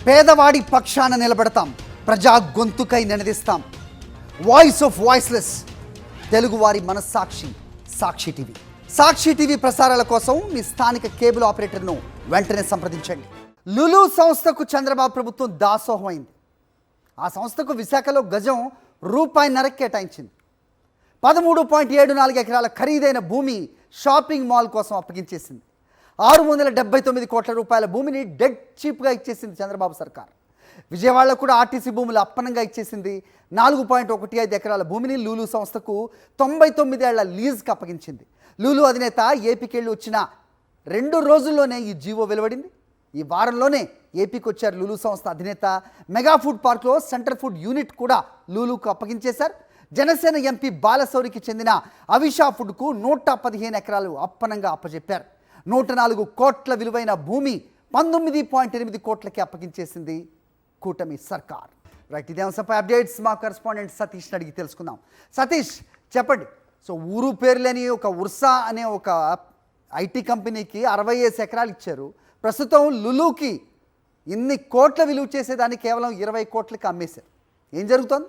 పేదవాడి పక్షాన నిలబడతాం, ప్రజా గొంతుకై నినదిస్తాం. వాయిస్ ఆఫ్ వాయిస్లెస్, తెలుగువారి మనస్సాక్షి సాక్షి టీవీ. సాక్షి టీవీ ప్రసారాల కోసం మీ స్థానిక కేబుల్ ఆపరేటర్ను వెంటనే సంప్రదించండి. లులు సంస్థకు చంద్రబాబు ప్రభుత్వం దాసోహం అయింది. ఆ సంస్థకు విశాఖలో గజం ₹1.5 కేటాయించింది. 13.74 ఎకరాల ఖరీదైన భూమి షాపింగ్ మాల్ కోసం అప్పగించేసింది. 679 కోట్ల రూపాయల భూమిని డెడ్ చీప్గా ఇచ్చేసింది చంద్రబాబు సర్కార్. విజయవాడలో కూడా ఆర్టీసీ భూములు అప్పనంగా ఇచ్చేసింది. 4.15 ఎకరాల భూమిని లూలు సంస్థకు 99 ఏళ్ల లీజ్కి అప్పగించింది. లూలు అధినేత ఏపీకి వెళ్ళి వచ్చిన 2 రోజుల్లోనే ఈ జీవో వెలువడింది. ఈ వారంలోనే ఏపీకి వచ్చారు లూలు సంస్థ అధినేత. మెగా ఫుడ్ పార్క్లో సెంటర్ ఫుడ్ యూనిట్ కూడా లూలుకు అప్పగించేశారు. జనసేన ఎంపీ బాలశౌరికి చెందిన అవిషా ఫుడ్కు 115 ఎకరాలు అప్పనంగా అప్పచెప్పారు. 104 కోట్ల విలువైన భూమి 19.8 కోట్లకి అప్పగించేసింది కూటమి సర్కార్. రైట్, ఇదే అంశంపై అప్డేట్స్ మా కరెస్పాండెంట్ సతీష్ని అడిగి తెలుసుకుందాం. సతీష్, చెప్పండి. సో ఊరు పేరు లేని ఒక ఉర్సా అనే ఒక ఐటీ కంపెనీకి 65 ఎకరాలు ఇచ్చారు. ప్రస్తుతం లులుకి ఇన్ని కోట్ల విలువ చేసేదాన్ని కేవలం 20 కోట్లకి అమ్మేశారు. ఏం జరుగుతోంది?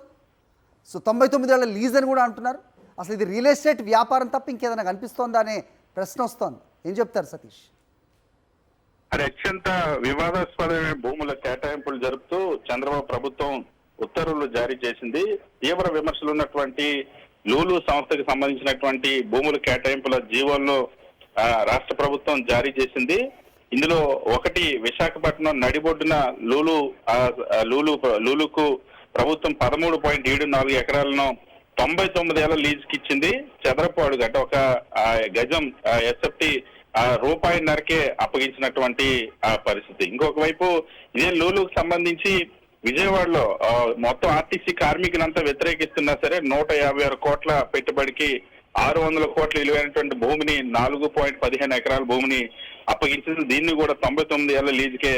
సో 99 ఏళ్ల లీజ్ అని కూడా అంటున్నారు. అసలు ఇది రియల్ ఎస్టేట్ వ్యాపారం తప్ప ఇంకేదైనా కనిపిస్తోందా అనే ప్రశ్న వస్తోంది. ఏం చెప్తారు సతీష్? అది అత్యంత వివాదాస్పదమైన భూముల కేటాయింపులు జరుపుతూ చంద్రబాబు ప్రభుత్వం ఉత్తర్వులు జారీ చేసింది. తీవ్ర విమర్శలు ఉన్నటువంటి లూలు సంస్థకు సంబంధించినటువంటి భూముల కేటాయింపుల జీవోలను రాష్ట్ర ప్రభుత్వం జారీ చేసింది. ఇందులో ఒకటి విశాఖపట్నం నడిబొడ్డున లూలుకు ప్రభుత్వం 13.74 ఎకరాలను 99 ఏళ్ల లీజుకి ఇచ్చింది. చదరపు అడుగు అంటే ఒక గజం ఎస్ఎఫ్టీ ₹1.5కే అప్పగించినటువంటి పరిస్థితి. ఇంకొక వైపు ఇదే లూలుకు సంబంధించి విజయవాడలో మొత్తం ఆర్టీసీ కార్మికులంతా వ్యతిరేకిస్తున్నా సరే 156 కోట్ల పెట్టుబడికి 600 కోట్ల విలువైనటువంటి భూమిని 4.15 ఎకరాల భూమిని అప్పగించింది. దీన్ని కూడా 99 ఏళ్ల లీజుకే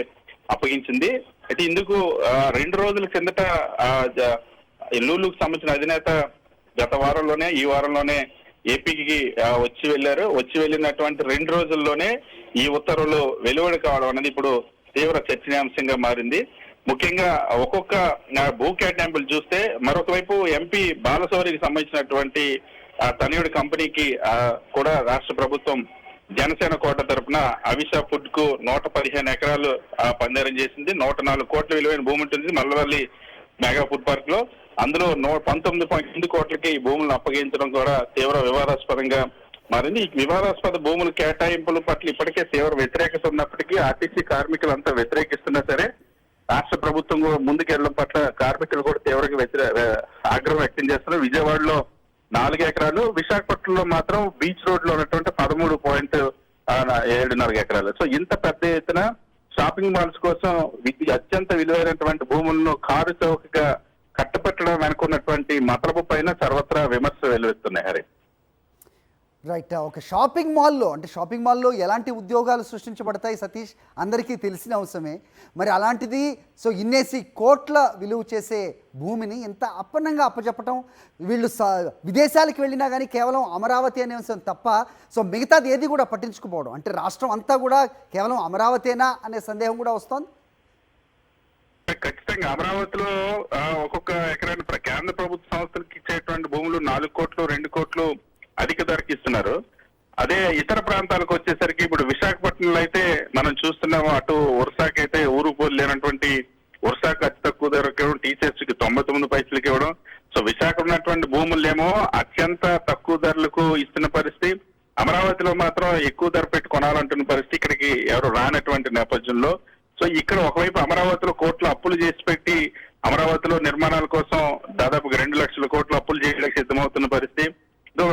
అప్పగించింది. అయితే ఇందుకు 2 రోజుల కిందట లూలుకు సంబంధించిన అధినేత గత వారంలోనే ఈ వారంలోనే ఏపీకి వచ్చి వెళ్ళారు. వచ్చి వెళ్ళినటువంటి 2 రోజుల్లోనే ఈ ఉత్తర్వులు వెలువడి కావడం అనేది ఇప్పుడు తీవ్ర చర్చనీయాంశంగా మారింది. ముఖ్యంగా ఒక్కొక్క భూ కేటాయింపులు చూస్తే మరొక వైపు ఎంపీ బాలశౌరికి సంబంధించినటువంటి తనయుడి కంపెనీకి కూడా రాష్ట్ర ప్రభుత్వం జనసేన కోట తరఫున అవిషా ఫుడ్ కు 115 ఎకరాలు పందేరం చేసింది. 104 కోట్ల విలువైన భూమి ఉంటుంది మల్లవల్లి మెగా ఫుడ్ పార్క్ లో. అందులో 19.8 కోట్లకి ఈ భూములను అప్పగించడం కూడా తీవ్ర వివాదాస్పదంగా మారింది. ఈ వివాదాస్పద భూముల కేటాయింపుల పట్ల ఇప్పటికే తీవ్ర వ్యతిరేకత ఉన్నప్పటికీ ఆర్టీసీ కార్మికులంతా వ్యతిరేకిస్తున్నా సరే రాష్ట్ర ప్రభుత్వం ముందుకెళ్లడం పట్ల కార్మికులు కూడా తీవ్రంగా ఆగ్రహం వ్యక్తం చేస్తున్నారు. విజయవాడలో 4 ఎకరాలు, విశాఖపట్నంలో మాత్రం బీచ్ రోడ్ లో ఉన్నటువంటి 13.74 ఎకరాలు. సో ఇంత పెద్ద ఎత్తున షాపింగ్ మాల్స్ కోసం అత్యంత విలువైనటువంటి భూములను కారు చౌకగా కట్టపెట్టడం వెనుకున్నటువంటి మతలబు పైన సర్వత్రా విమర్శలు వెలువెత్తున్నాయి. హరి, రైట్, ఒక షాపింగ్ మాల్లో ఎలాంటి ఉద్యోగాలు సృష్టించబడతాయి సతీష్? అందరికీ తెలిసిన అంశమే. మరి అలాంటిది సో ఇన్నేసి కోట్ల విలువ చేసే భూమిని ఎంత అప్పన్నంగా అప్పచెప్పటం, వీళ్ళు విదేశాలకు వెళ్ళినా కానీ కేవలం అమరావతి అనే అంశం తప్ప సో మిగతాది ఏది కూడా పట్టించుకుపోవడం, అంటే రాష్ట్రం అంతా కూడా కేవలం అమరావతేనా అనే సందేహం కూడా వస్తోంది. ఖచ్చితంగా అమరావతిలో ఒక్కొక్క ఎకరాన్ని కేంద్ర ప్రభుత్వ సంస్థలకు ఇచ్చేటువంటి భూములు 4 కోట్లు 2 కోట్లు అధిక ధరకి ఇస్తున్నారు. అదే ఇతర ప్రాంతాలకు వచ్చేసరికి ఇప్పుడు విశాఖపట్నంలో అయితే మనం చూస్తున్నాము, అటు ఉర్సాకి అయితే ఊరు పోలు లేనటువంటి ఉర్సాకు అతి తక్కువ ధరకి ఇవ్వడం, టీచర్స్ కి 99 పైసలకి ఇవ్వడం. సో విశాఖ ఉన్నటువంటి భూములేమో అత్యంత తక్కువ ధరలకు ఇస్తున్న పరిస్థితి. అమరావతిలో మాత్రం ఎక్కువ ధర పెట్టి కొనాలంటున్న పరిస్థితి ఇక్కడికి ఎవరు రానటువంటి నేపథ్యంలో. సో ఇక్కడ ఒకవైపు అమరావతిలో కోట్ల అప్పులు చేసి పెట్టి అమరావతిలో నిర్మాణాల కోసం దాదాపుగా 2 లక్షల కోట్ల అప్పులు చేయడానికి సిద్ధమవుతున్న పరిస్థితి.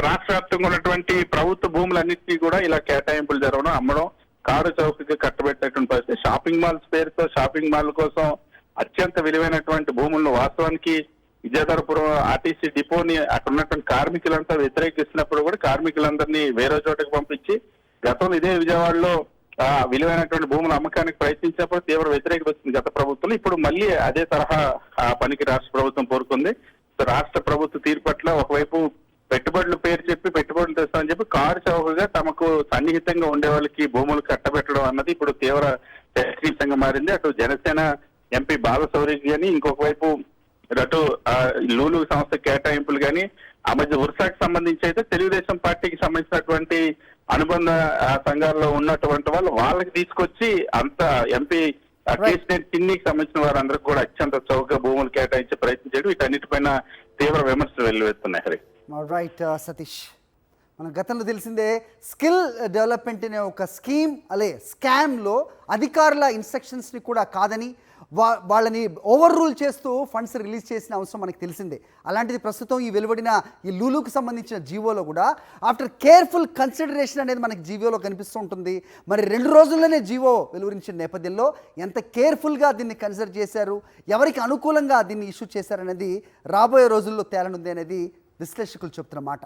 రాష్ట్ర వ్యాప్తంగా ఉన్నటువంటి ప్రభుత్వ భూములన్నింటినీ కూడా ఇలా కేటాయింపులు జరగడం, అమ్మడం, కారు చౌకగా కట్టబెట్టినటువంటి పరిస్థితి. షాపింగ్ మాల్స్ పేరుతో షాపింగ్ మాల్ కోసం అత్యంత విలువైనటువంటి భూములను వాస్తవానికి విజయధరపురం ఆర్టీసీ డిపోని అక్కడ ఉన్నటువంటి కార్మికులంతా వ్యతిరేకిస్తున్నప్పుడు కూడా కార్మికులందరినీ వేరే చోటకి పంపించి గతంలో ఇదే విజయవాడలో విలువైనటువంటి భూముల అమ్మకానికి ప్రయత్నించినప్పుడు తీవ్ర వ్యతిరేకత వచ్చింది గత ప్రభుత్వంలో. ఇప్పుడు మళ్ళీ అదే తరహా పనికి రాష్ట్ర ప్రభుత్వం కోరుకుంది. రాష్ట్ర ప్రభుత్వ తీరు పట్ల ఒకవైపు పెట్టుబడులు పేరు చెప్పి పెట్టుబడులు తెస్తామని చెప్పి కారు చౌకగా తమకు సన్నిహితంగా ఉండే వాళ్ళకి భూములు కట్టబెట్టడం అన్నది ఇప్పుడు తీవ్ర చర్చనీయాంశంగా మారింది. అటు జనసేన ఎంపీ బాలశౌరికి కానీ ఇంకొక వైపు అటు లూలు సంస్థ కేటాయింపులు కానీ ఆ మధ్య ఉర్సాకు సంబంధించి అయితే తెలుగుదేశం పార్టీకి సంబంధించినటువంటి అనుబంధ సంఘాల్లో ఉన్నటువంటి వాళ్ళకి తీసుకొచ్చి అంత ఎంపీ కేసీఆర్ కిన్నీకి సంబంధించిన వారందరికీ కూడా అత్యంత చౌకగా భూములు కేటాయించే ప్రయత్నం చేయడం వీటన్నిటిపైన తీవ్ర విమర్శలు వెల్లువెత్తున్నాయి హరి. రైట్ సతీష్, మన గతంలో తెలిసిందే స్కిల్ డెవలప్మెంట్ అనే ఒక స్కీమ్ స్కామ్లో అధికారుల ఇన్స్ట్రక్షన్స్ని కూడా కాదని వాళ్ళని ఓవర్ రూల్ చేస్తూ ఫండ్స్ రిలీజ్ చేసిన అవసరం మనకు తెలిసిందే. అలాంటిది ప్రస్తుతం ఈ వెలువడిన ఈ లూలుకు సంబంధించిన జీవోలో కూడా ఆఫ్టర్ కేర్ఫుల్ కన్సిడరేషన్ అనేది మనకి జీవోలో కనిపిస్తూ ఉంటుంది. మరి 2 రోజుల్లోనే జీవో వెలువరించిన నేపథ్యంలో ఎంత కేర్ఫుల్గా దీన్ని కన్సిడర్ చేశారు, ఎవరికి అనుకూలంగా దీన్ని ఇష్యూ చేశారనేది రాబోయే రోజుల్లో తేలనుంది అనేది విశ్లేషకులు చెప్తున్న మాట.